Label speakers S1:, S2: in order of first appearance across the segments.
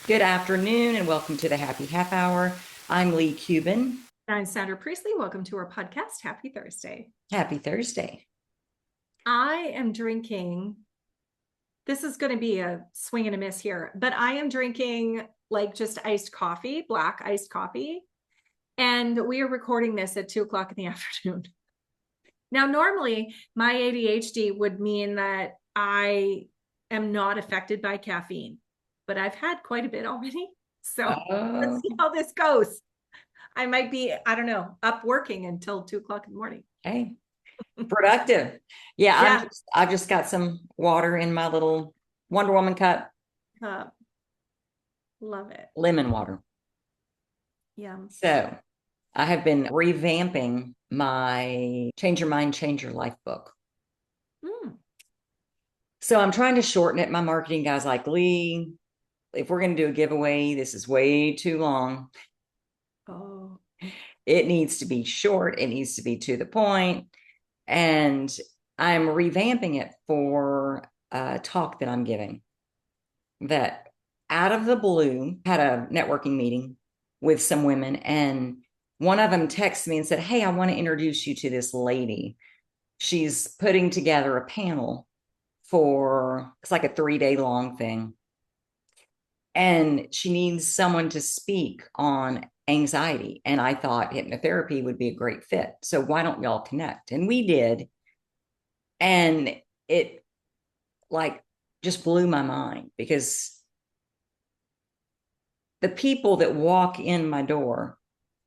S1: Good afternoon and welcome to the Happy Half Hour. I'm Leigh Kubin.
S2: I'm Sandra Priestley. Welcome to our podcast. Happy Thursday.
S1: Happy Thursday.
S2: I am drinking, this is going to be a swing and a miss here, but I am drinking like just iced coffee, black iced coffee. And we are recording this at 2 o'clock in the afternoon. Now, normally my ADHD would mean that I am not affected by caffeine, but I've had quite a bit already. So let's
S1: Oh,
S2: see how this goes. I might be, I don't know, up working until 2 o'clock in the morning.
S1: hey, productive. Yeah,
S2: Yeah.
S1: I've just got some water in my little Wonder Woman cup,
S2: Uh, love it.
S1: lemon water.
S2: Yeah.
S1: So I have been revamping my Change Your Mind, Change Your Life book.
S2: Mm.
S1: So I'm trying to shorten it. My marketing guy's like, Leigh, if we're going to do a giveaway, this is way too long.
S2: Oh,
S1: It needs to be short. It needs to be to the point. And I'm revamping it for a talk that I'm giving that out of the blue had a networking meeting with some women. And one of them texted me and said, hey, I want to introduce you to this lady. She's putting together a panel for it's like a 3 day long thing. And she needs someone to speak on anxiety. And I thought hypnotherapy would be a great fit. So why don't y'all connect? And we did. And it like just blew my mind because the people that walk in my door,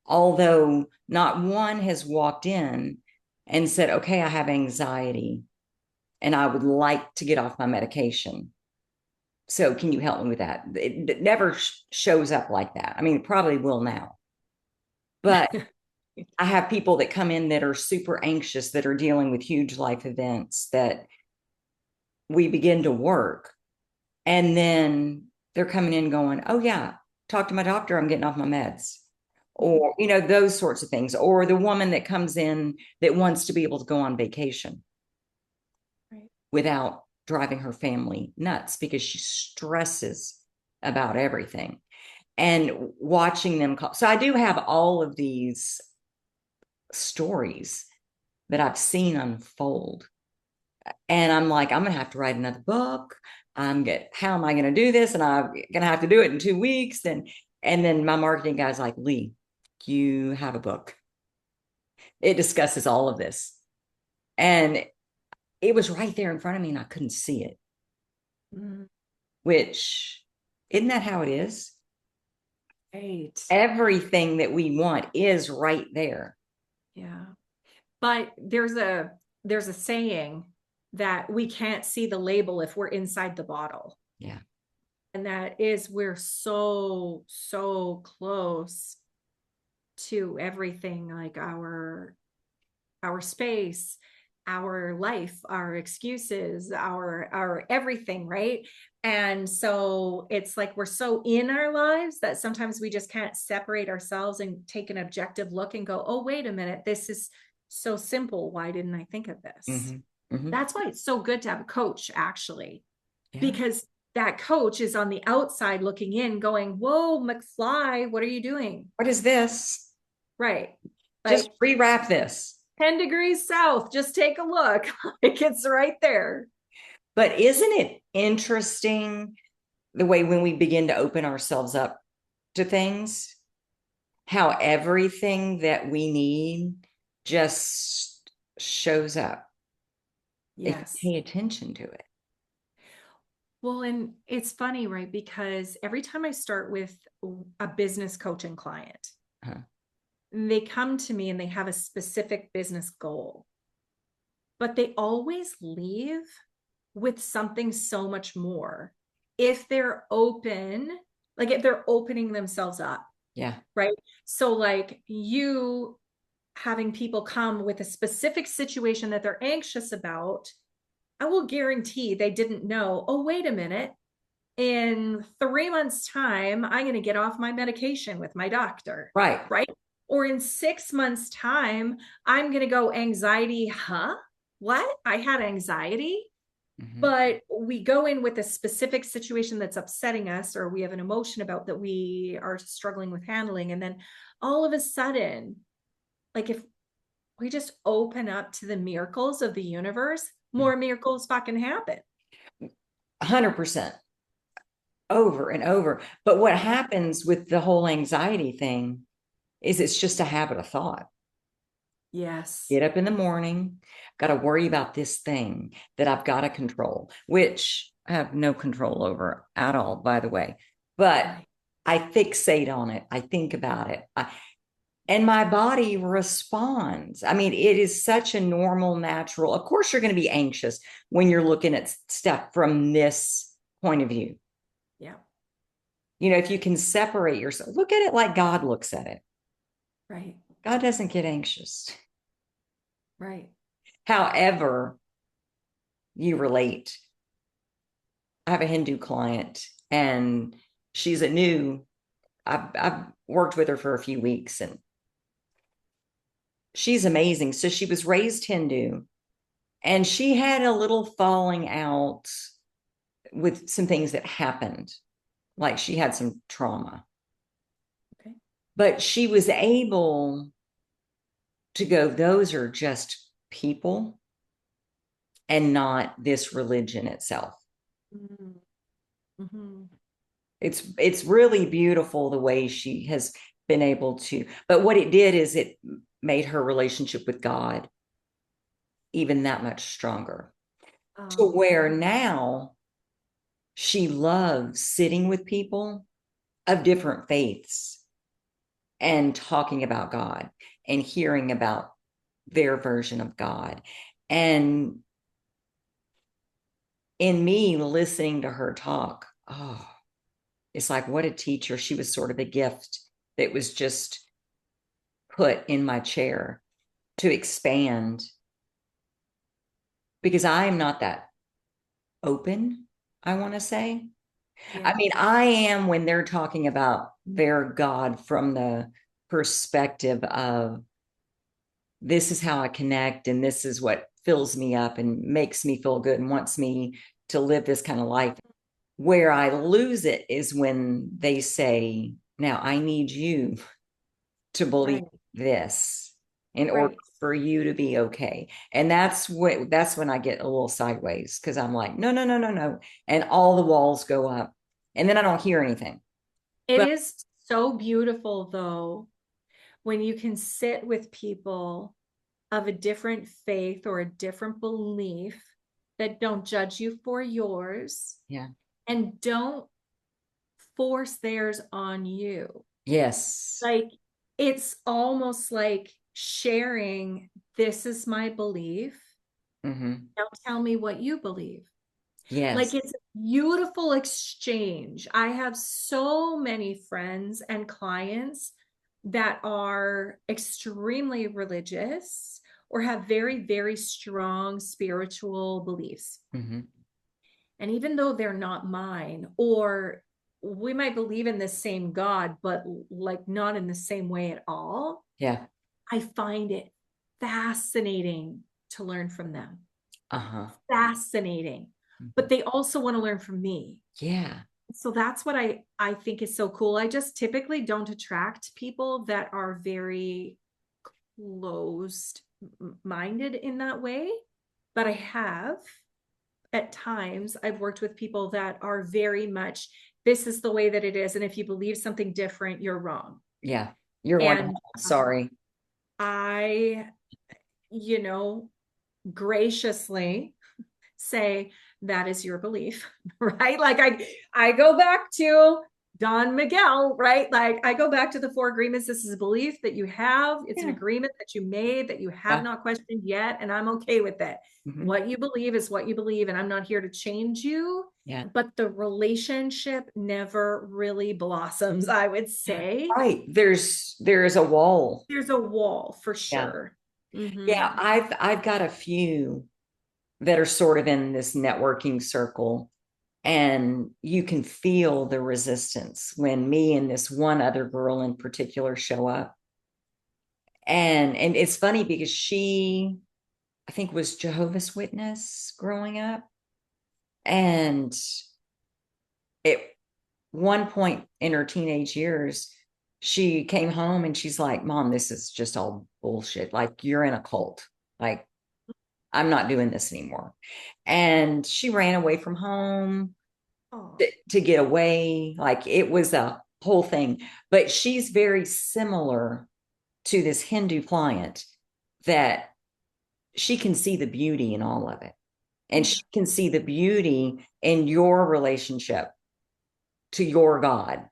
S1: although not one has walked in and said, okay, I have anxiety and I would like to get off my medication. So can you help me with that? It never shows up like that. I mean, it probably will now. But I have people that come in that are super anxious, that are dealing with huge life events that we begin to work. And then they're coming in going, oh, yeah, talk to my doctor. I'm getting off my meds. Or, those sorts of things. Or the woman that comes in that wants to be able to go on vacation
S2: right.
S1: without driving her family nuts because she stresses about everything. And watching them call. So I do have all of these stories that I've seen unfold. And I'm like, I'm gonna have to write another book. How am I gonna do this? And I'm gonna have to do it in 2 weeks. And then my marketing guy's like, Leigh, you have a book. It discusses all of this. And it was right there in front of me and I couldn't see it.
S2: Mm.
S1: Which isn't that how it is?
S2: Right.
S1: Everything that we want is right there.
S2: Yeah. But there's a saying that we can't see the label if we're inside the bottle.
S1: Yeah.
S2: And that is we're so close to everything, like our space, our life, our excuses, our everything, right? And so it's like we're so in our lives that sometimes we just can't separate ourselves and take an objective look and go, oh, wait a minute, this is so simple. Why didn't I think of this?
S1: Mm-hmm. Mm-hmm.
S2: That's why it's so good to have a coach, actually,
S1: Yeah.
S2: because that coach is on the outside looking in, going, whoa, McFly, what are you doing?
S1: What is this?
S2: Right.
S1: Just
S2: Like
S1: rewrap this.
S2: 10 degrees south, just take a look. Like it's right there.
S1: But isn't it interesting the way when we begin to open ourselves up to things, how everything that we need just shows up if
S2: Yes.
S1: you pay attention to it?
S2: Well, and it's funny, right? Because every time I start with a business coaching client,
S1: Uh-huh.
S2: they come to me and they have a specific business goal, but they always leave with something so much more if they're open, like if they're opening themselves up.
S1: Yeah.
S2: Right. So, like you having people come with a specific situation that they're anxious about, I will guarantee they didn't know, oh, wait a minute. In 3 months' time, I'm going to get off my medication with my doctor.
S1: Right.
S2: Right. Or in 6 months' time, I'm going to go anxiety. Huh? What? I had anxiety.
S1: Mm-hmm.
S2: but we go in with a specific situation that's upsetting us, or we have an emotion about that we are struggling with handling. And then all of a sudden, like if we just open up to the miracles of the universe, more miracles fucking happen.
S1: 100% over and over. But what happens with the whole anxiety thing is it's just a habit of thought.
S2: Yes.
S1: Get up in the morning, got to worry about this thing that I've got to control, which I have no control over at all, by the way. But
S2: Right.
S1: I fixate on it. I think about it. And my body responds. I mean, it is such a normal, natural. Of course, you're going to be anxious when you're looking at stuff from this point of view.
S2: Yeah.
S1: If you can separate yourself, look at it like God looks at it.
S2: Right.
S1: God doesn't get anxious.
S2: Right.
S1: However, you relate. I have a Hindu client and she's I've worked with her for a few weeks and she's amazing. So she was raised Hindu and she had a little falling out with some things that happened. Like she had some trauma,
S2: Okay.
S1: but she was able to go, those are just people and not this religion itself.
S2: Mm-hmm.
S1: It's really beautiful the way she has been able to, but what it did is it made her relationship with God even that much stronger, to
S2: Oh,
S1: where now she loves sitting with people of different faiths and talking about God and hearing about their version of God. And in me listening to her talk, oh, it's like what a teacher. She was sort of a gift that was just put in my chair to expand because I am not that open, I want to say. I
S2: yeah.
S1: mean, I am when they're talking about their God from the perspective of this is how I connect and this is what fills me up and makes me feel good and wants me to live this kind of life. Where I lose it is when they say, now I need you to believe
S2: Right.
S1: this in order
S2: Right.
S1: for you to be okay. And that's when I get a little sideways because I'm like, no, no, no, no, no. And all the walls go up. And then I don't hear anything.
S2: It
S1: But
S2: is so beautiful, though, when you can sit with people of a different faith or a different belief that don't judge you for yours
S1: yeah.
S2: and don't force theirs on you.
S1: Yes.
S2: Like, it's almost like sharing, this is my belief.
S1: Mm-hmm.
S2: Now tell me what you believe. Like,
S1: Yes.
S2: it's a beautiful exchange. I have so many friends and clients that are extremely religious or have very, very strong spiritual beliefs.
S1: Mm-hmm.
S2: And even though they're not mine, or we might believe in the same God, but like not in the same way at all,
S1: Yeah.
S2: I find it fascinating to learn from them.
S1: Uh-huh.
S2: Fascinating.
S1: Mm-hmm.
S2: But they also want to learn from me.
S1: Yeah.
S2: So that's what I think is so cool. I just typically don't attract people that are very closed minded in that way, but I have at times I've worked with people that are very much, this is the way that it is, and if you believe something different, you're wrong.
S1: Yeah. You're going,
S2: And
S1: sorry.
S2: I, you know, graciously say that is your belief, right? Like I go back to Don Miguel, right? Like I go back to the four agreements. This is a belief that you have. It's an
S1: Yeah.
S2: agreement that you made that you have
S1: Yeah.
S2: not questioned yet, and I'm okay with it.
S1: Mm-hmm.
S2: What you believe is what you believe, and I'm not here to change you.
S1: Yeah.
S2: But the relationship never really blossoms, I would say.
S1: Right. There's a wall.
S2: There's a wall for
S1: Yeah.
S2: sure. Mm-hmm.
S1: Yeah. I've got a few that are sort of in this networking circle. And you can feel the resistance when me and this one other girl in particular show up. And it's funny because she, I think, was Jehovah's Witness growing up. And at one point in her teenage years, she came home and she's like, Mom, this is just all bullshit. Like, you're in a cult. Like, I'm not doing this anymore. And she ran away from home
S2: Oh,
S1: to get away. Like, it was a whole thing. But she's very similar to this Hindu client, that she can see the beauty in all of it. And
S2: yeah,
S1: she can see the beauty in your relationship to your God,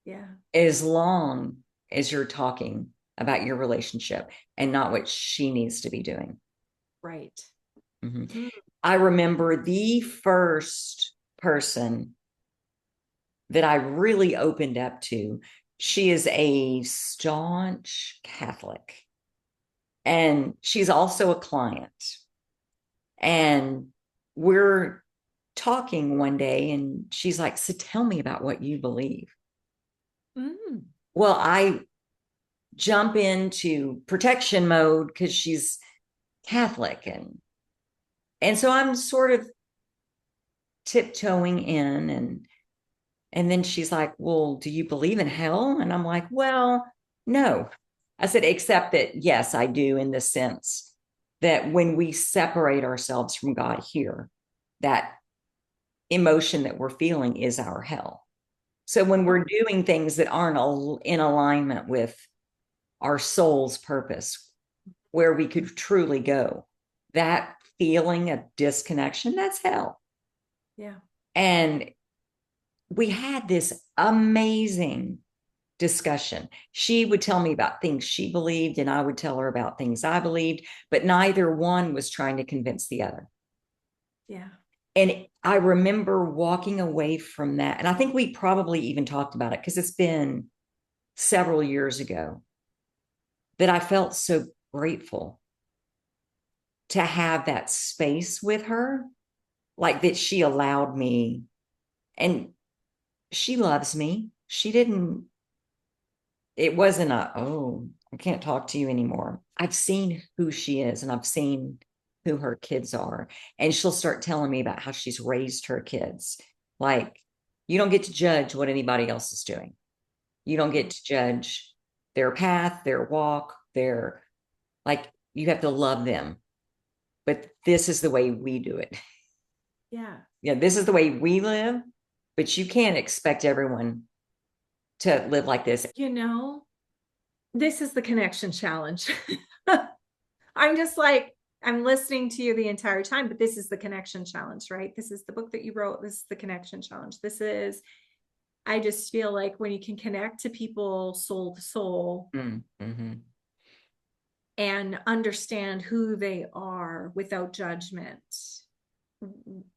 S2: yeah,
S1: as long as you're talking about your relationship and not what she needs to be doing.
S2: right.
S1: Mhm.
S2: Mm.
S1: I remember the first person that I really opened up to. She is a staunch Catholic, and she's also a client. And we're talking one day, and she's like, So tell me about what you believe.
S2: Mm.
S1: Well, I jump into protection mode because she's Catholic, and so I'm sort of tiptoeing in, and then she's like, Well, do you believe in hell? And I'm like, Well, no. I said, except that yes, I do, in the sense that when we separate ourselves from God here, that emotion that we're feeling is our hell. So when we're
S2: Oh,
S1: doing things that aren't in alignment with our soul's purpose, where we could truly go, that feeling of disconnection, that's hell.
S2: yeah.
S1: And we had this amazing discussion. She would tell me about things she believed, and I would tell her about things I believed, but neither one was trying to convince the other.
S2: Yeah.
S1: And I remember walking away from that. And I think we probably even talked about it because it's been several years ago, that I felt so grateful to have that space with her, like that she allowed me. And she loves me. She didn't, it wasn't a, oh, I can't talk to you anymore. I've seen who she is, and I've seen who her kids are. And she'll start telling me about how she's raised her kids. Like, you don't get to judge what anybody else is doing. You don't get
S2: Mm.
S1: to judge their path, their walk, their, like, you have to love them. But this is the way we do it.
S2: Yeah.
S1: Yeah, this is the way we live, but you can't expect everyone to live like this.
S2: You know, this is the connection challenge. I'm just like, I'm listening to you the entire time, but this is the connection challenge, right? This is the book that you wrote. This is the connection challenge. This is, I just feel like when you can connect to people soul to soul
S1: Mm-hmm.
S2: and understand who they are without judgment,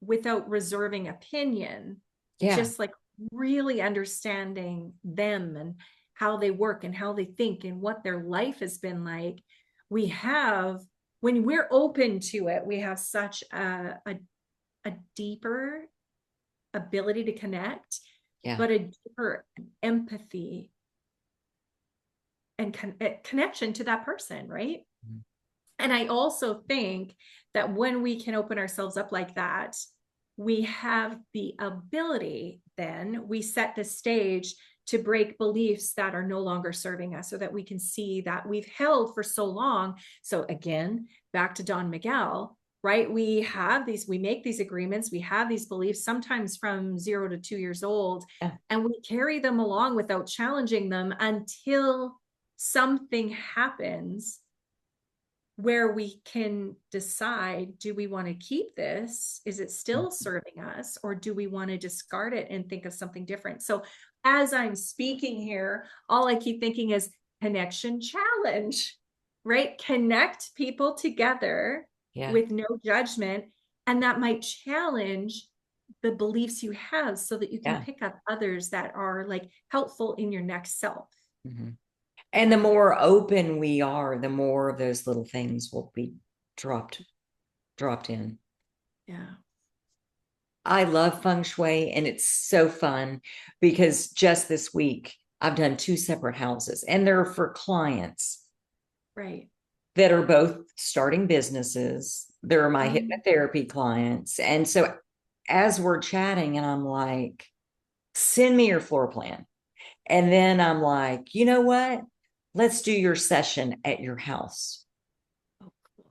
S2: without reserving opinion,
S1: Yeah,
S2: just like really understanding them and how they work and how they think and what their life has been like. We have, when we're open to it, we have such a deeper ability to connect,
S1: yeah,
S2: but a deeper empathy and connection to that person, right? And I also think that when we can open ourselves up like that, we have the ability, then we set the stage to break beliefs that are no longer serving us so that we can see that we've held for so long. So, again, back to Don Miguel, right? We have these, we make these agreements, we have these beliefs, sometimes from 0 to 2 years old,
S1: yeah,
S2: and we carry them along without challenging them until something happens where we can decide, do we want to keep this? Is it still serving us? Or do we want to discard it and think of something different? So as I'm speaking here, all I keep thinking is connection challenge, right? Connect people together
S1: yeah,
S2: with no judgment. And that might challenge the beliefs you have so that you can
S1: yeah.
S2: pick up others that are like helpful in your next self.
S1: Mm-hmm. And the more open we are, the more of those little things will be dropped, dropped in.
S2: Yeah.
S1: I love feng shui, and it's so fun because just this week I've done two separate houses, and they're for clients
S2: Right.
S1: that are both starting businesses. They're my
S2: Mm.
S1: hypnotherapy clients. And so as we're chatting, and I'm like, send me your floor plan. And then I'm like, you know what? Let's do your session at your house.
S2: Oh, cool.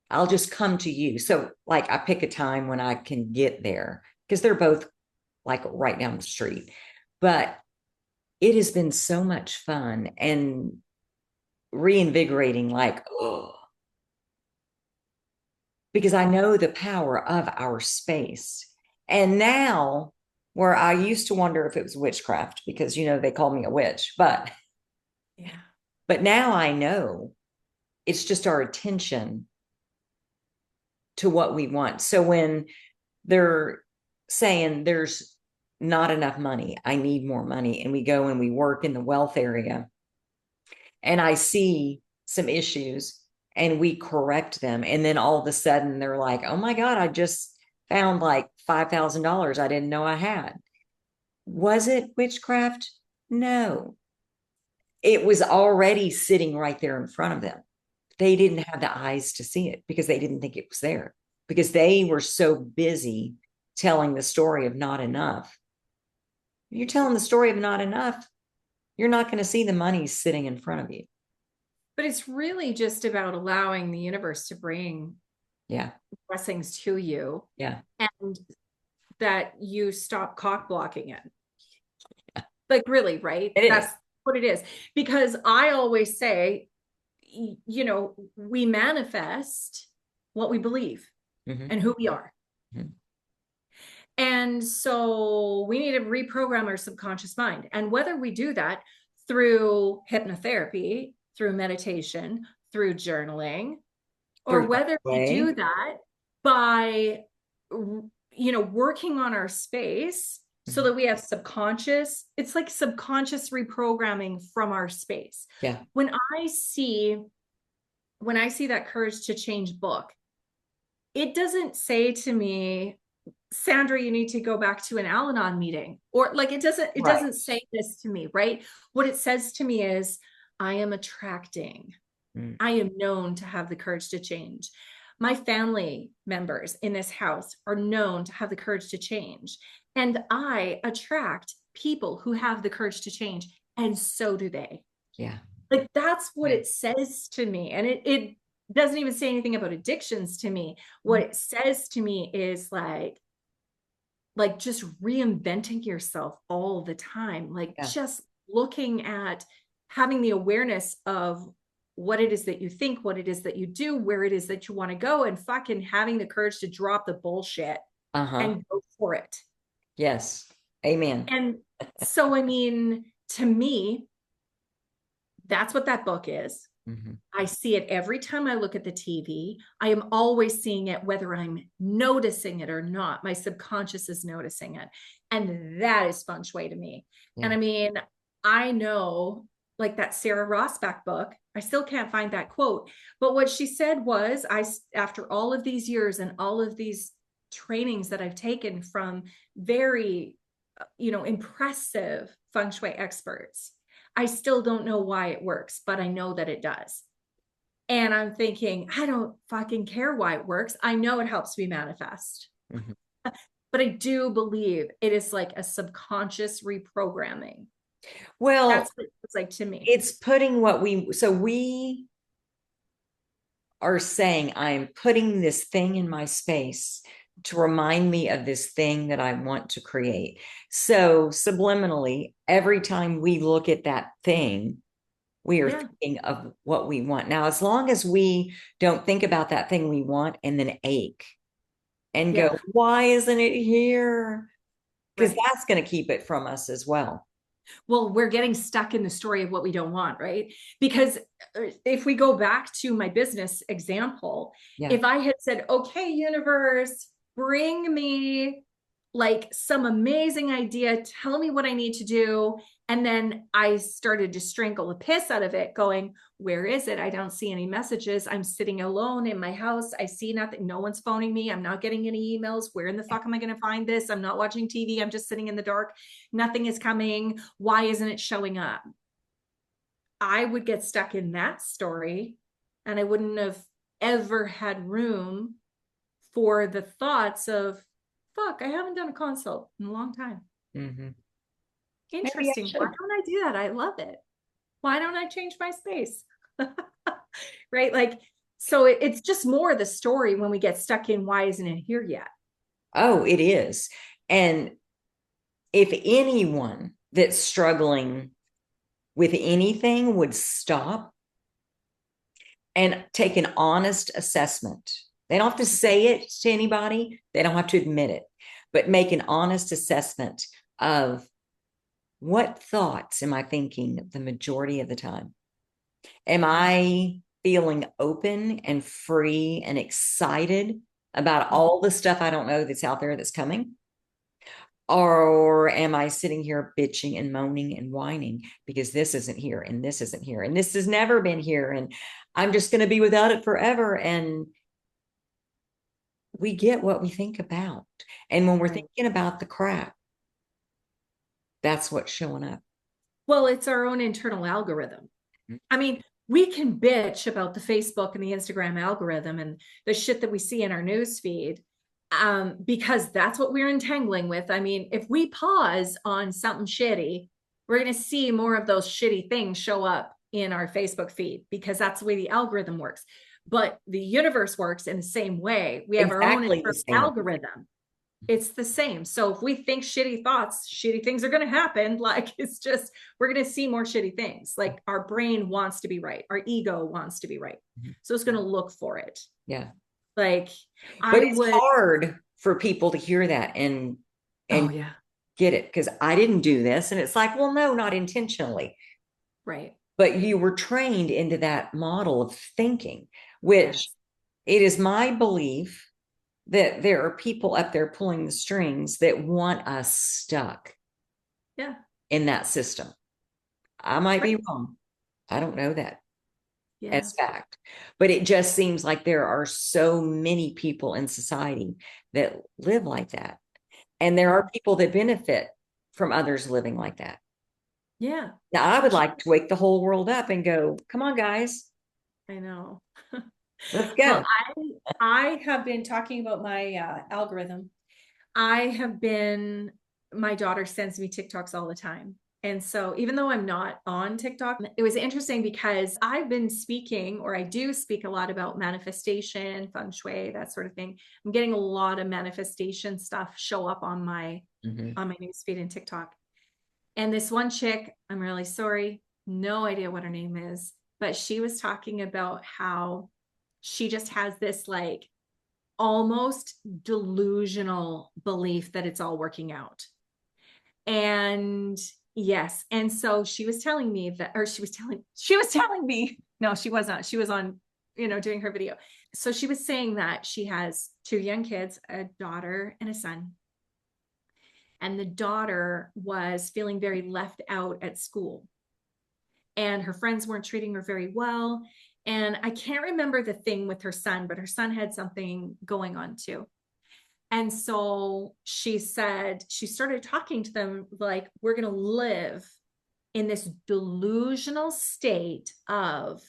S1: I'll just come to you. So, like, I pick a time when I can get there because they're both like right down the street. But it has been so much fun and reinvigorating, like, oh, because I know the power of our space. And now, where I used to wonder if it was witchcraft because, they call me a witch,
S2: Yeah.
S1: but now I know it's just our attention to what we want. So when they're saying there's not enough money, I need more money, and we go and we work in the wealth area, and I see some issues and we correct them. And then all of a sudden they're like, oh my God, I just found like $5,000 I didn't know I had. Was it witchcraft? No. It was already sitting right there in front of them. They didn't have the eyes to see it because they didn't think it was there, because they were so busy telling the story of not enough. If you're telling the story of not enough, you're not going to see the money sitting in front of you.
S2: But it's really just about allowing the universe to bring
S1: Yeah.
S2: blessings to you,
S1: Yeah.
S2: and that you stop cock blocking it. Like, really, right?
S1: It is.
S2: That's what it is. Because I always say, we manifest what we believe
S1: Mm-hmm.
S2: and who we are.
S1: Mm-hmm.
S2: And so we need to reprogram our subconscious mind. And whether we do that through hypnotherapy, through meditation, through journaling, or
S1: Through
S2: whether we
S1: way.
S2: do that by, working on our space so
S1: Mm-hmm.
S2: that we have it's like subconscious reprogramming from our space.
S1: Yeah.
S2: When I see, that Courage to Change book, it doesn't say to me, Sandra, you need to go back to an Al-Anon meeting, or like, it
S1: Right.
S2: doesn't say this to me, right? What it says to me is, I am attracting,
S1: Mm.
S2: I am known to have the courage to change. My family members in this house are known to have the courage to change. And I attract people who have the courage to change. And so do they.
S1: Yeah.
S2: Like, that's what
S1: Yeah.
S2: it says to me. And it doesn't even say anything about addictions to me. What it says to me is like just reinventing yourself all the time, like
S1: Yeah.
S2: just looking at having the awareness of what it is that you think, what it is that you do, where it is that you want to go, and fucking having the courage to drop the bullshit
S1: Uh-huh.
S2: and go for it.
S1: Yes. Amen.
S2: And so, I mean, to me, that's what that book is.
S1: Mm-hmm.
S2: I see it every time I look at the TV. I am always seeing it, whether I'm noticing it or not. My subconscious is noticing it. And that is feng shui to me. And
S1: Yeah.
S2: I mean, I know, like that Sarah Rossback book, I still can't find that quote. But what she said was, after all of these years and all of these trainings that I've taken from very, impressive feng shui experts, I still don't know why it works, but I know that it does. And I'm thinking, I don't fucking care why it works. I know it helps me manifest.
S1: Mm-hmm.
S2: But I do believe it is like a subconscious reprogramming.
S1: Well,
S2: That's what it's like to me.
S1: it's putting we are saying, I'm putting this thing in my space to remind me of this thing that I want to create. So subliminally, every time we look at that thing, we are
S2: Yeah.
S1: thinking of what we want. Now, as long as we don't think about that thing we want and then ache and go,
S2: Yeah.
S1: why isn't it here? Because
S2: Right.
S1: that's going to keep it from us as well.
S2: Well, we're getting stuck in the story of what we don't want, right? Because if we go back to my business example,
S1: Yeah.
S2: if I had said, okay, universe, bring me like some amazing idea, tell me what I need to do. And then I started to strangle the piss out of it, going, where is it? I don't see any messages. I'm sitting alone in my house. I see nothing. No one's phoning me. I'm not getting any emails. Where in the fuck am I going to find this? I'm not watching TV. I'm just sitting in the dark. Nothing is coming. Why isn't it showing up? I would get stuck in that story, and I wouldn't have ever had room for the thoughts of, fuck, I haven't done a consult in a long time.
S1: Hmm. Maybe I
S2: Interesting. Why
S1: should.
S2: don't I do that? I love it. Why don't I change my space? Right? Like, so it's just more the story when we get stuck in why isn't it here yet?
S1: Oh, it is. And if anyone that's struggling with anything would stop and take an honest assessment, they don't have to say it to anybody, they don't have to admit it, but make an honest assessment of what thoughts am I thinking the majority of the time? Am I feeling open and free and excited about all the stuff I don't know that's out there that's coming? Or am I sitting here bitching and moaning and whining because this isn't here and this isn't here and this has never been here and I'm just going to be without it forever? And we get what we think about. And when we're
S2: Right.
S1: thinking about the crap, that's what's showing up.
S2: Well, it's our own internal algorithm. I mean, we can bitch about the Facebook and the Instagram algorithm and the shit that we see in our news feed, because that's what we're entangling with. I mean, if we pause on something shitty, we're going to see more of those shitty things show up in our Facebook feed because that's the way the algorithm works. But the universe works in the same way. We have our own
S1: Exactly the
S2: internal
S1: same.
S2: algorithm. It's the same. So if we think shitty thoughts, shitty things are going to happen. Like, it's just, we're going to see more shitty things. Like, our brain wants to be right. Our ego wants to be right. So it's going to look for it.
S1: Yeah.
S2: Like,
S1: But
S2: I
S1: it's
S2: would,
S1: hard for people to hear that
S2: oh
S1: and
S2: yeah,
S1: get it because I didn't do this. And it's like, well, no, not intentionally.
S2: right.
S1: But you were trained into that model of thinking, which
S2: Yes.
S1: it is my belief that there are people up there pulling the strings that want us stuck
S2: Yeah.
S1: in that system. I might
S2: Right.
S1: be wrong. I don't know that
S2: Yeah.
S1: as fact, but it just seems like there are so many people in society that live like that. And there
S2: Yeah.
S1: are people that benefit from others living like that.
S2: Yeah.
S1: Now, I
S2: For
S1: would
S2: sure.
S1: like to wake the whole world up and go, come on, guys,
S2: I know.
S1: let's
S2: Well,
S1: go.
S2: I have been talking about my algorithm. I have been, my daughter sends me TikToks all the time. And so even though I'm not on TikTok, it was interesting because I've been speaking, or I do speak a lot about manifestation, feng shui, that sort of thing. I'm getting a lot of manifestation stuff show up
S1: Mhm.
S2: on my newsfeed and TikTok. And this one chick, I'm really sorry, no idea what her name is, but she was talking about how she just has this like almost delusional belief that it's all working out. And yes, and so she was telling me that, or she was telling me, no, she wasn't. She was on, doing her video. So she was saying that she has two young kids, a daughter and a son. And the daughter was feeling very left out at school, and her friends weren't treating her very well. And I can't remember the thing with her son, but her son had something going on too. And so she said, she started talking to them like, we're going to live in this delusional state of,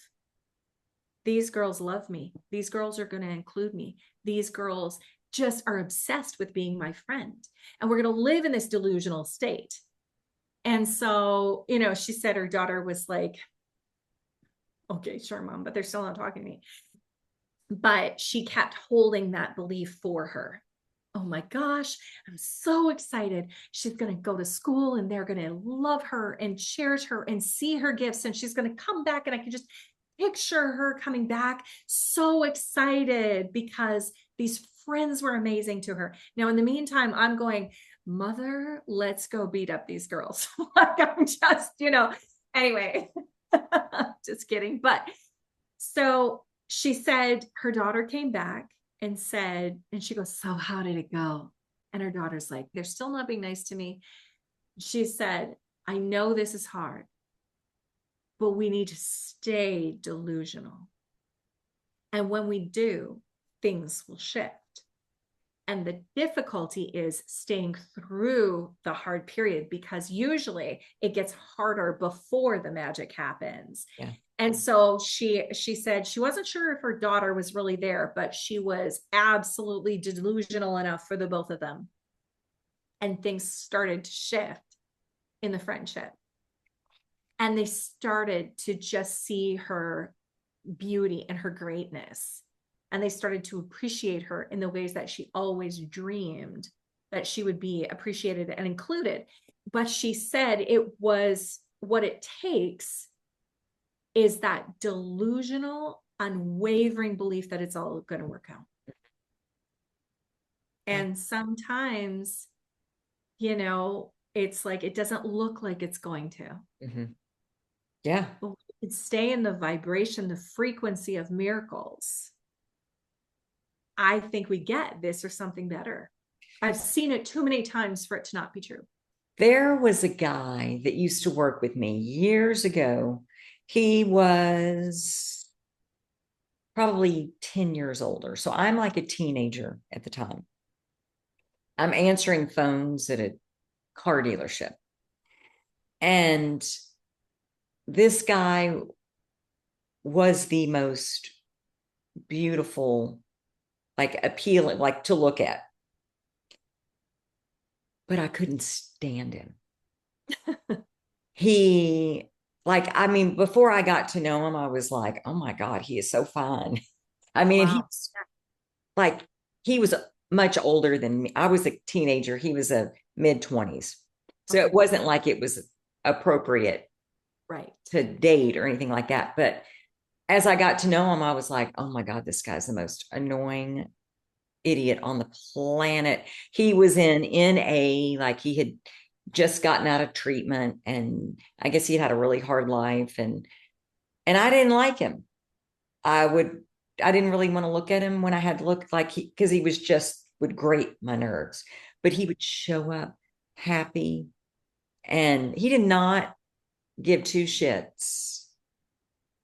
S2: these girls love me. These girls are going to include me. These girls just are obsessed with being my friend. And we're going to live in this delusional state. And so, she said her daughter was like, okay, sure, mom, but they're still not talking to me. But she kept holding that belief for her. Oh my gosh, I'm so excited. She's going to go to school and they're going to love her and cherish her and see her gifts. And she's going to come back, and I can just picture her coming back so excited because these friends were amazing to her. Now, in the meantime, I'm going, mother, let's go beat up these girls. Like, I'm just, anyway, just kidding. But so she said her daughter came back and said, and she goes, so how did it go? And her daughter's like, they're still not being nice to me. She said, I know this is hard, but we need to stay delusional. And when we do, things will shift. And the difficulty is staying through the hard period, because usually it gets harder before the magic happens.
S1: Yeah.
S2: And so she said she wasn't sure if her daughter was really there, but she was absolutely delusional enough for the both of them. and things started to shift in the friendship. And they started to just see her beauty and her greatness. And they started to appreciate her in the ways that she always dreamed that she would be appreciated and included. But she said it was what it takes is that delusional, unwavering belief that it's all going to work out.
S1: Yeah.
S2: And sometimes, it's like it doesn't look like it's going to.
S1: Mm-hmm. Yeah.
S2: But we could stay in the vibration, the frequency of miracles. I think we get this or something better. I've seen it too many times for it to not be true.
S1: There was a guy that used to work with me years ago. He was probably 10 years older. So I'm like a teenager at the time. I'm answering phones at a car dealership. And this guy was the most beautiful, like appealing, like to look at. But I couldn't stand him. He, like, I mean, before I got to know him, I was like, oh my God, he is so fine. I mean,
S2: Wow.
S1: he's like, he was much older than me. I was a teenager. He was a mid-20s. So
S2: Okay.
S1: it wasn't like it was appropriate
S2: Right.
S1: to date or anything like that. But as I got to know him, I was like, oh my God, this guy's the most annoying idiot on the planet. He was in NA, like he had just gotten out of treatment, and I guess he had a really hard life, and I didn't like him. I didn't really want to look at him when I had to look, like because he was just would grate my nerves. But he would show up happy, and he did not give two shits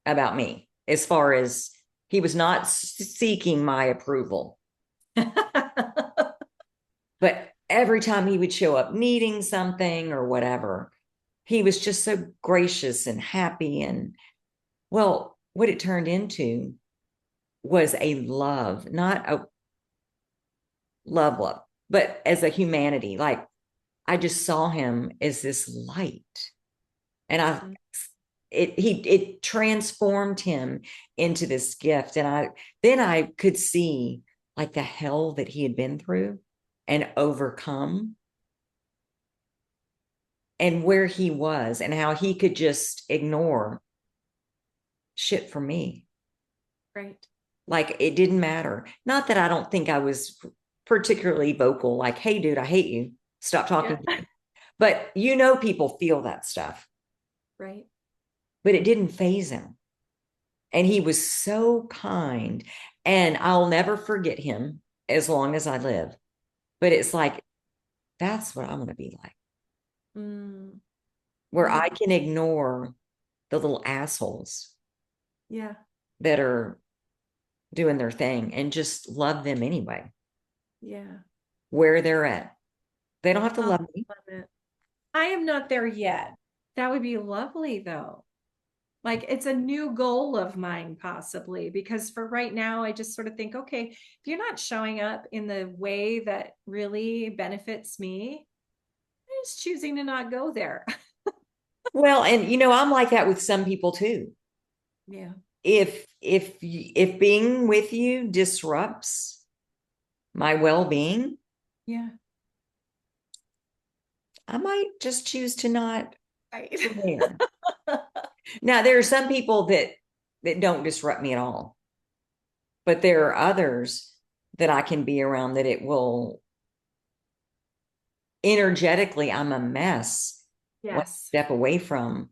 S1: about me as far as he was not seeking my approval. But every time he would show up needing something or whatever, he was just so gracious and happy. And well, what it turned into was a love, not a love, but as a humanity. Like I just saw him as this light. And it transformed him into this gift. And then I could see like the hell that he had been through and overcome, and where he was and how he could just ignore shit for me.
S2: Right.
S1: Like it didn't matter. Not that I don't think I was particularly vocal, like, hey, dude, I hate you. Stop talking
S2: Yeah.
S1: to me. But people feel that stuff.
S2: Right.
S1: But it didn't phase him. And he was so kind. And I'll never forget him as long as I live. But it's like, that's what I'm going to be like.
S2: Mm.
S1: Where
S2: Mm.
S1: I can ignore the little assholes
S2: Yeah.
S1: that are doing their thing and just love them anyway,
S2: Yeah.
S1: where they're at. They don't have to
S2: Oh,
S1: love me.
S2: love it. I am not there yet. That would be lovely though. Like it's a new goal of mine, possibly, because for right now, I just sort of think, okay, if you're not showing up in the way that really benefits me, I'm just choosing to not go there.
S1: Well, and I'm like that with some people too.
S2: Yeah.
S1: If being with you disrupts my well-being,
S2: Yeah.
S1: I might just choose to not
S2: Right.
S1: be there. Now, there are some people that don't disrupt me at all, but there are others that I can be around that it will energetically, I'm a mess when I
S2: Yes.
S1: step away from.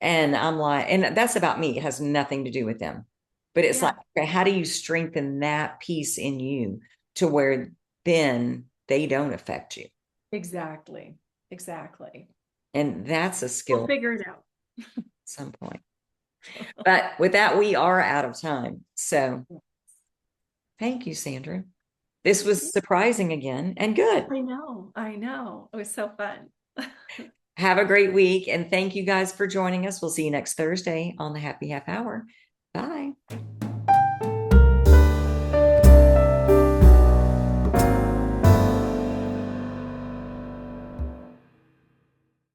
S1: And I'm like, and that's about me. It has nothing to do with them. But it's like,
S2: Yeah.
S1: okay, how do you strengthen that piece in you to where then they don't affect you?
S2: Exactly. Exactly.
S1: And that's a
S2: We'll
S1: skill at
S2: figure it out.
S1: some point. But with that, we are out of time. So thank you, Sandra. This
S2: Thank
S1: was
S2: you.
S1: surprising again and good.
S2: I know. I know. It was so fun.
S1: Have a great week. And thank you guys for joining us. We'll see you next Thursday on the Happy Half Hour. Bye.